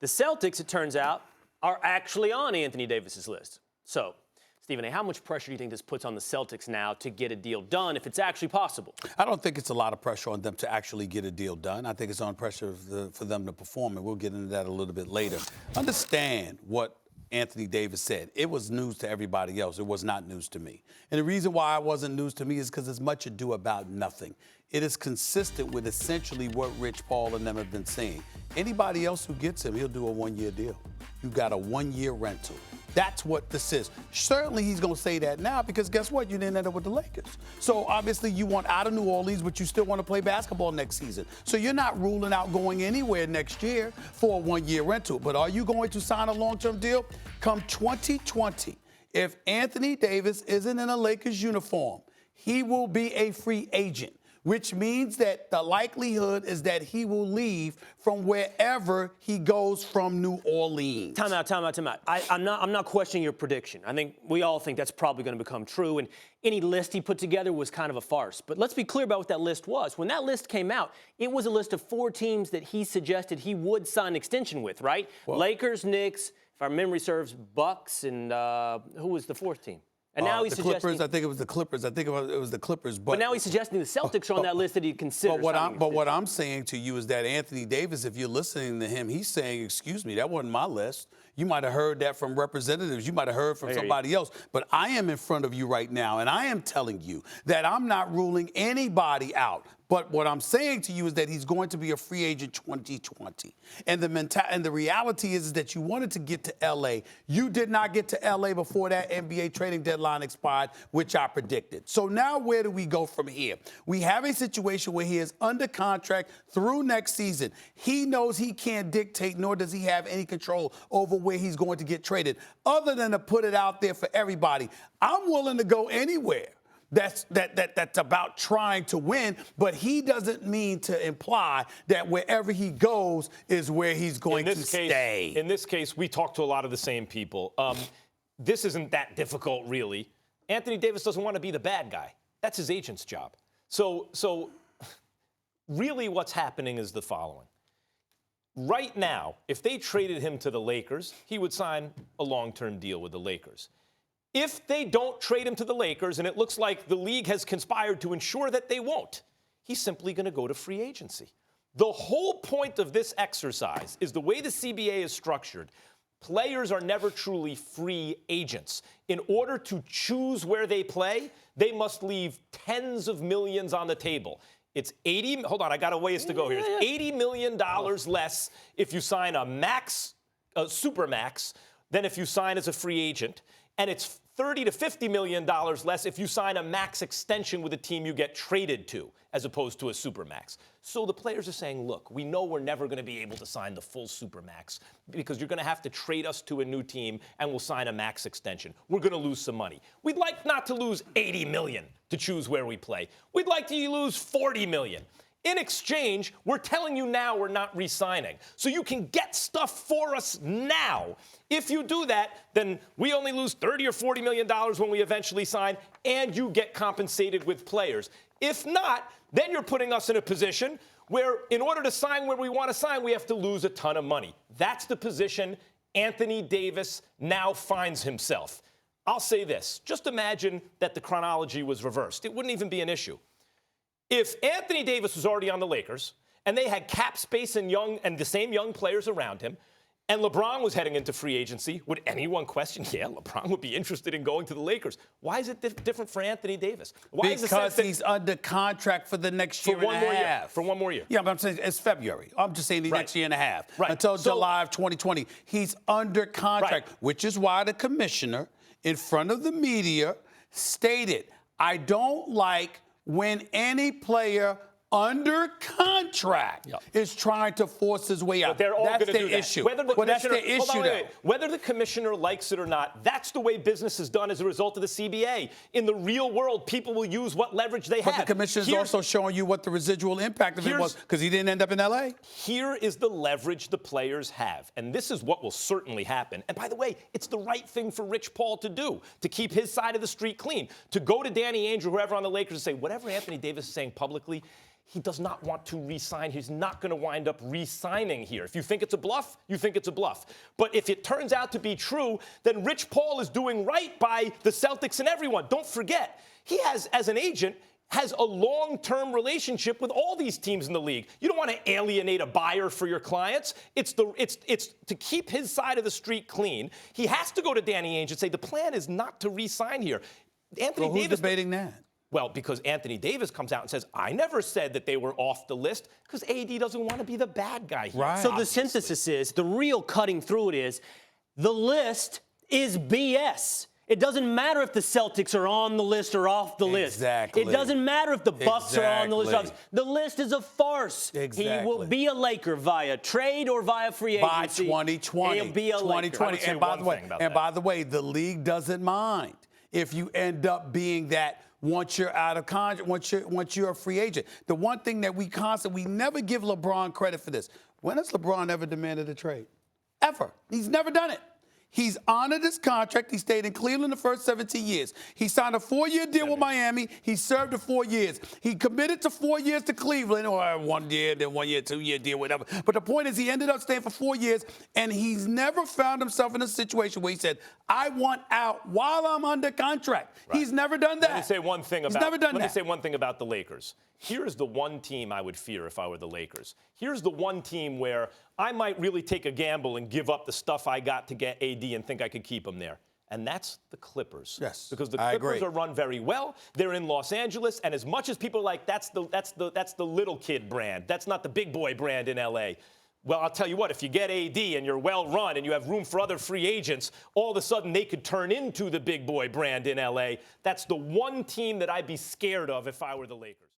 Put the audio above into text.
The Celtics, it turns out, are actually on Anthony Davis's list. So, Stephen A., how much pressure do you think this puts on the Celtics now to get a deal done if it's actually possible? I don't think it's a lot of pressure on them to actually get a deal done. I think it's on pressure for them to perform, and we'll get into that a little bit later. Understand what Anthony Davis said. It was news to everybody else. It was not news to me. And the reason why it wasn't news to me is because it's much ado about nothing. It is consistent with essentially what Rich Paul and them have been saying. Anybody else who gets him, he'll do a one-year deal. You got a one-year rental. That's what this is. Certainly he's going to say that now because guess what? You didn't end up with the Lakers. So obviously you want out of New Orleans, but you still want to play basketball next season. So you're not ruling out going anywhere next year for a one-year rental. But are you going to sign a long-term deal? Come 2020, if Anthony Davis isn't in a Lakers uniform, he will be a free agent, which means that the likelihood is that he will leave from wherever he goes from New Orleans. Time out. I'm not questioning your prediction. I think we all think that's probably going to become true, and any list he put together was kind of a farce. But let's be clear about what that list was. When that list came out, it was a list of 4 teams that he suggested he would sign an extension with, right? Well, Lakers, Knicks, if our memory serves, Bucks, and who was the 4th team? And now he's suggesting Clippers. I think it was the Clippers. I think it was the Clippers. But now he's suggesting the Celtics are on that list that he'd consider. But what I'm saying to you is that Anthony Davis, if you're listening to him, he's saying, "Excuse me, that wasn't my list." You might have heard that from representatives. You might have heard from somebody else. But I am in front of you right now, and I am telling you that I'm not ruling anybody out. But what I'm saying to you is that he's going to be a free agent 2020. And the reality is that you wanted to get to L.A. You did not get to L.A. before that NBA trading deadline expired, which I predicted. So now where do we go from here? We have a situation where he is under contract through next season. He knows he can't dictate, nor does he have any control over where he's going to get traded, other than to put it out there for everybody. I'm willing to go anywhere. That's about trying to win, but he doesn't mean to imply that wherever he goes is where he's going to stay. In this case, we talk to a lot of the same people. This isn't that difficult, really. Anthony Davis doesn't want to be the bad guy. That's his agent's job. So really what's happening is the following. Right now, if they traded him to the Lakers, he would sign a long-term deal with the Lakers. If they don't trade him to the Lakers, and it looks like the league has conspired to ensure that they won't, he's simply going to go to free agency. The whole point of this exercise is the way the CBA is structured. Players are never truly free agents. In order to choose where they play, they must leave tens of millions on the table. It's hold on, I got a ways to go here. It's $80 million less if you sign a super max than if you sign as a free agent. And it's $30 to $50 million less if you sign a max extension with a team you get traded to, as opposed to a supermax. So the players are saying, look, we know we're never going to be able to sign the full supermax because you're going to have to trade us to a new team and we'll sign a max extension. We're going to lose some money. We'd like not to lose $80 million to choose where we play. We'd like to lose $40 million. In exchange, we're telling you now we're not re-signing. So you can get stuff for us now. If you do that, then we only lose $30 or $40 million when we eventually sign, and you get compensated with players. If not, then you're putting us in a position where in order to sign where we want to sign, we have to lose a ton of money. That's the position Anthony Davis now finds himself. I'll say this. Just imagine that the chronology was reversed. It wouldn't even be an issue. If Anthony Davis was already on the Lakers and they had cap space and the same young players around him, and LeBron was heading into free agency, would anyone question, yeah, LeBron would be interested in going to the Lakers? Why is it different for Anthony Davis? Because he's under contract for the next year and a half. For one more year. Yeah, but I'm saying it's February. I'm just saying the next year and a half. Right. Until July of 2020. He's under contract, which is why the commissioner in front of the media stated, I don't like when any player under contract is trying to force his way out. But they're all that's going to do that. issue. That's the issue. Whether the commissioner likes it or not, that's the way business is done as a result of the CBA. In the real world, people will use what leverage they have. But the commissioner's also showing you what the residual impact of it was because he didn't end up in L.A. Here is the leverage the players have, and this is what will certainly happen. And by the way, it's the right thing for Rich Paul to do, to keep his side of the street clean, to go to Danny Ainge or whoever on the Lakers and say, whatever Anthony Davis is saying publicly, he does not want to re-sign. He's not going to wind up re-signing here. If you think it's a bluff, you think it's a bluff. But if it turns out to be true, then Rich Paul is doing right by the Celtics and everyone. Don't forget, he has, as an agent, has a long-term relationship with all these teams in the league. You don't want to alienate a buyer for your clients. It's to keep his side of the street clean. He has to go to Danny Ainge and say the plan is not to re-sign here. Anthony Who's Davis debating that? Well, because Anthony Davis comes out and says, I never said that they were off the list, because AD doesn't want to be the bad guy here. Right. So the synthesis is, the real cutting through it is, the list is BS. It doesn't matter if the Celtics are on the list or off the list. Exactly. It doesn't matter if the Bucks are on the list. Exactly. The list is a farce. Exactly. He will be a Laker via trade or via free By agency. 2020. He'll be a Laker. 2020. And by the way, the league doesn't mind if you end up being that once you're out of contract, once you're a free agent. The one thing that we never give LeBron credit for this. When has LeBron ever demanded a trade? Ever. He's never done it. He's honored his contract. He stayed in Cleveland the first 17 years. He signed a 4-year deal with Miami. He served the 4 years. He committed to 4 years to Cleveland, or 1 year, then 1 year, 2-year deal, whatever. But the point is, he ended up staying for 4 years, and he's never found himself in a situation where he said, I want out while I'm under contract. Right. He's never done that. Let me say one thing about, he's never done let that. me say one thing about the Lakers. Here's the one team I would fear if I were the Lakers. Here's the one team where I might really take a gamble and give up the stuff I got to get AD and think I could keep him there. And that's the Clippers. Yes, because the I Clippers agree. are run very well. They're in Los Angeles, and as much as people are like that's the little kid brand. That's not the big boy brand in LA. Well, I'll tell you what, if you get AD and you're well run and you have room for other free agents, all of a sudden they could turn into the big boy brand in LA. That's the one team that I'd be scared of if I were the Lakers.